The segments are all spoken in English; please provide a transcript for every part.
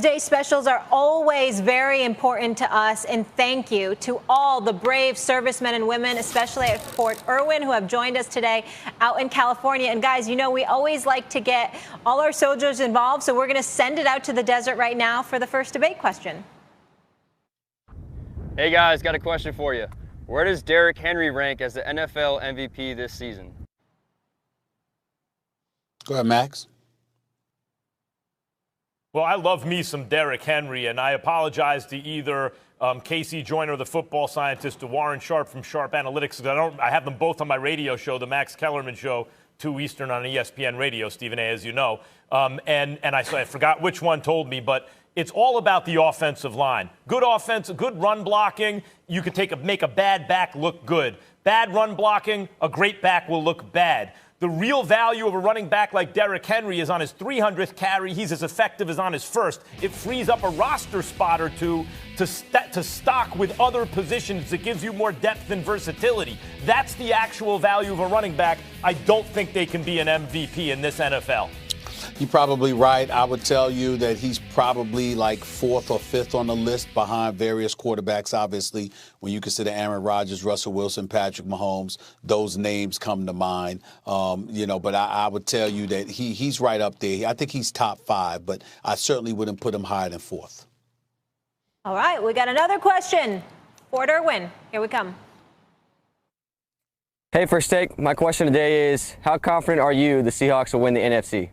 Day specials are always very important to us, and thank you to all the brave servicemen and women, especially at Fort Irwin, who have joined us today out in California. And guys, you know, we always like to get all our soldiers involved, so we're going to send it out to the desert right now for the first debate question. Hey guys, got a question for you. Where does Derrick Henry rank as the NFL MVP this season? Go ahead, Max. Well, I love me some Derrick Henry, and I apologize to either Casey Joyner, the football scientist, to Warren Sharp from Sharp Analytics. I have them both on my radio show, the Max Kellerman Show, 2 Eastern on ESPN Radio, Stephen A., as you know. And I forgot which one told me, but it's all about the offensive line. Good offense, good run blocking. You can make a bad back look good. Bad run blocking, a great back will look bad. The real value of a running back like Derrick Henry is on his 300th carry. He's as effective as on his first. It frees up a roster spot or two to stock with other positions. It gives you more depth and versatility. That's the actual value of a running back. I don't think they can be an MVP in this NFL. You're probably right. I would tell you that he's probably like 4th or 5th on the list behind various quarterbacks. Obviously, when you consider Aaron Rodgers, Russell Wilson, Patrick Mahomes, those names come to mind. But I would tell you that he's right up there. I think he's top 5, but I certainly wouldn't put him higher than 4th. All right, we got another question. Fort Irwin, here we come. Hey, First Take. My question today is, how confident are you the Seahawks will win the NFC?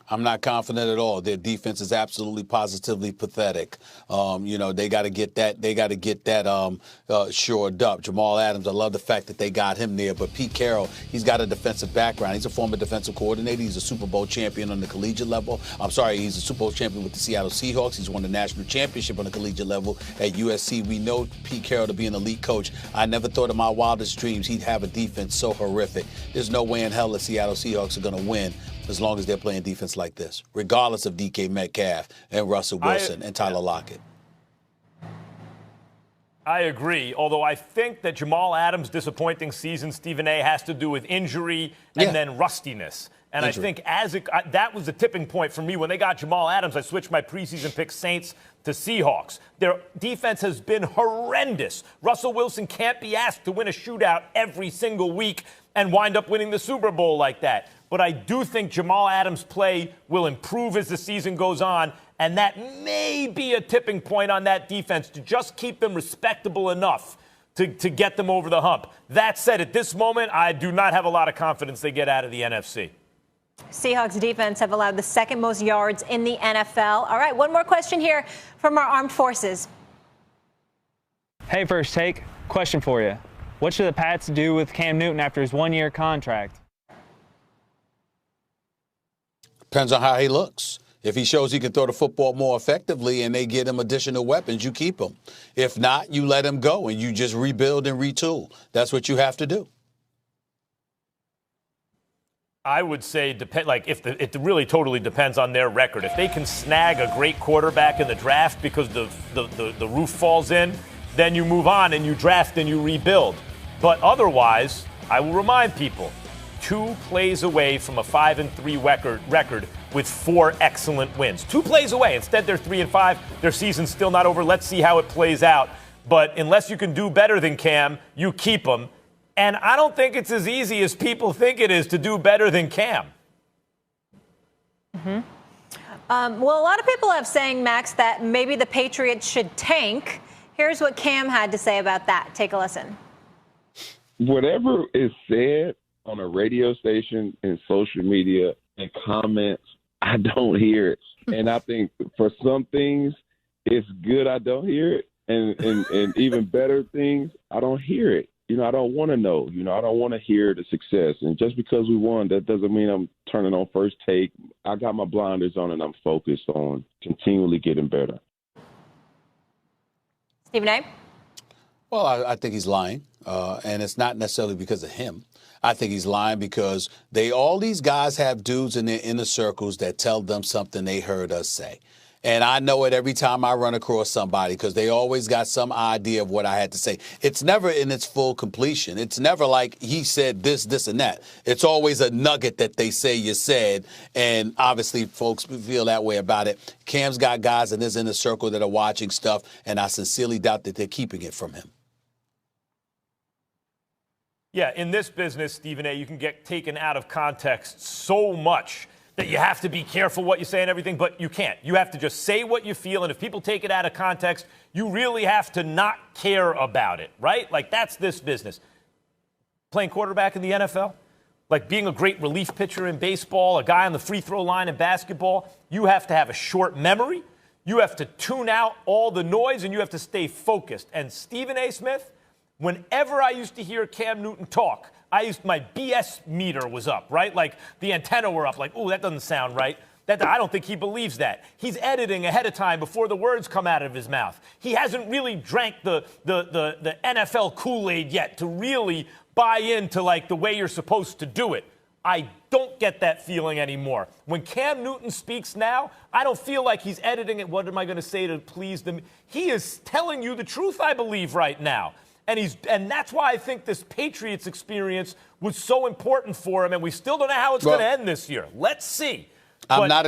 I'm not confident at all. Their defense is absolutely positively pathetic. They got to get that. They got to get that shored up. Jamal Adams, I love the fact that they got him there. But Pete Carroll, he's got a defensive background. He's a former defensive coordinator. He's a Super Bowl champion on the collegiate level. He's a Super Bowl champion with the Seattle Seahawks. He's won the national championship on the collegiate level at USC. We know Pete Carroll to be an elite coach. I never thought in my wildest dreams he'd have a defense so horrific. There's no way in hell the Seattle Seahawks are going to win as long as they're playing defense like this, regardless of DK Metcalf and Russell Wilson and Tyler Lockett. I agree, although I think that Jamal Adams' disappointing season, Stephen A., has to do with injury and then rustiness. And injury. I think that was the tipping point for me. When they got Jamal Adams, I switched my preseason pick Saints to Seahawks. Their defense has been horrendous. Russell Wilson can't be asked to win a shootout every single week and wind up winning the Super Bowl like that. But I do think Jamal Adams' play will improve as the season goes on, and that may be a tipping point on that defense to just keep them respectable enough to get them over the hump. That said, at this moment, I do not have a lot of confidence they get out of the NFC. Seahawks defense have allowed the second most yards in the NFL. All right, one more question here from our armed forces. Hey, First Take, question for you. What should the Pats do with Cam Newton after his one-year contract? Depends on how he looks. If he shows he can throw the football more effectively and they get him additional weapons, you keep him. If not, you let him go and you just rebuild and retool. That's what you have to do. I would say it really totally depends on their record. If they can snag a great quarterback in the draft because the roof falls in, then you move on and you draft and you rebuild. But otherwise, I will remind people, 2 plays away from a 5-3 record with 4 excellent wins. 2 plays away. Instead, they're 3-5. Their season's still not over. Let's see how it plays out. But unless you can do better than Cam, you keep him. And I don't think it's as easy as people think it is to do better than Cam. Well, a lot of people have saying, Max, that maybe the Patriots should tank. Here's what Cam had to say about that. Take a listen. Whatever is said on a radio station, in social media, and comments, I don't hear it. And I think for some things, it's good I don't hear it. And even better things, I don't hear it. I don't want to know. I don't want to hear the success. And just because we won, that doesn't mean I'm turning on First Take. I got my blinders on and I'm focused on continually getting better. Stephen A.? Well, I think he's lying. And it's not necessarily because of him. I think he's lying because all these guys have dudes in their inner circles that tell them something they heard us say. And I know it every time I run across somebody because they always got some idea of what I had to say. It's never in its full completion. It's never like he said this, this, and that. It's always a nugget that they say you said, and obviously folks feel that way about it. Cam's got guys in his inner circle that are watching stuff, and I sincerely doubt that they're keeping it from him. Yeah, in this business, Stephen A., you can get taken out of context so much that you have to be careful what you say and everything, but you can't. You have to just say what you feel, and if people take it out of context, you really have to not care about it, right? Like, that's this business. Playing quarterback in the NFL, like being a great relief pitcher in baseball, a guy on the free throw line in basketball, you have to have a short memory. You have to tune out all the noise, and you have to stay focused. And Stephen A. Smith, whenever I used to hear Cam Newton talk, my BS meter was up, right? Like the antenna were up, like, ooh, that doesn't sound right. I don't think he believes that. He's editing ahead of time before the words come out of his mouth. He hasn't really drank the NFL Kool-Aid yet to really buy into like the way you're supposed to do it. I don't get that feeling anymore. When Cam Newton speaks now, I don't feel like he's editing it. What am I going to say to please them? He is telling you the truth, I believe, right now. And that's why I think this Patriots experience was so important for him, and we still don't know how it's going to end this year. Let's see.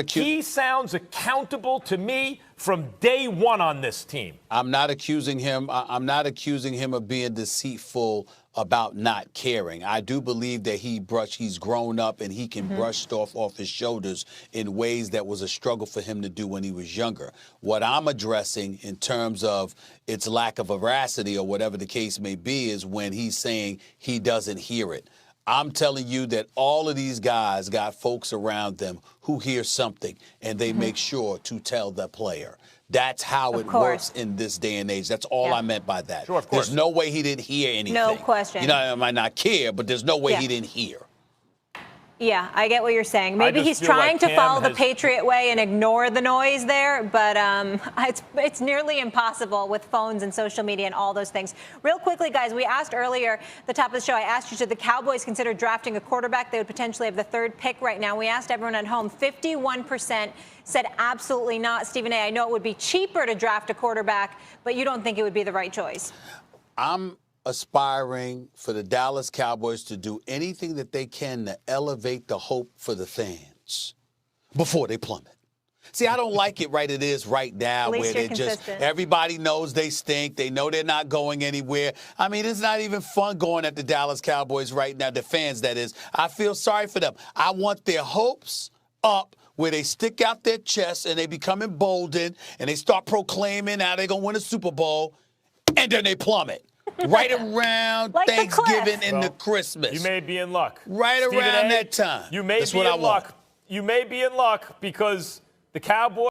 He sounds accountable to me from day one on this team. I'm not accusing him. I'm not accusing him of being deceitful about not caring. I do believe that he's grown up and he can brush stuff off his shoulders in ways that was a struggle for him to do when he was younger. What I'm addressing in terms of its lack of veracity or whatever the case may be is when he's saying he doesn't hear it. I'm telling you that all of these guys got folks around them who hear something and they make sure to tell the player. That's how it works in this day and age. That's all I meant by that. Sure, of course. There's no way he didn't hear anything. No question. You know, I might not care, but there's no way he didn't hear. Yeah, I get what you're saying. Maybe he's trying to follow the Patriot way and ignore the noise there, but it's nearly impossible with phones and social media and all those things. Real quickly, guys, we asked earlier at the top of the show, I asked you, should the Cowboys consider drafting a quarterback? They would potentially have the third pick right now. We asked everyone at home. 51% said absolutely not. Stephen A., I know it would be cheaper to draft a quarterback, but you don't think it would be the right choice. I'm aspiring for the Dallas Cowboys to do anything that they can to elevate the hope for the fans before they plummet. See, I don't like it right now where they just, everybody knows they stink. They know they're not going anywhere. I mean, it's not even fun going at the Dallas Cowboys right now, the fans, that is. I feel sorry for them. I want their hopes up where they stick out their chests and they become emboldened and they start proclaiming how they're going to win a Super Bowl, and then they plummet. Right around like Thanksgiving and the Christmas. You may be in luck. Right around that time. You may be in luck. You may be in luck because the Cowboys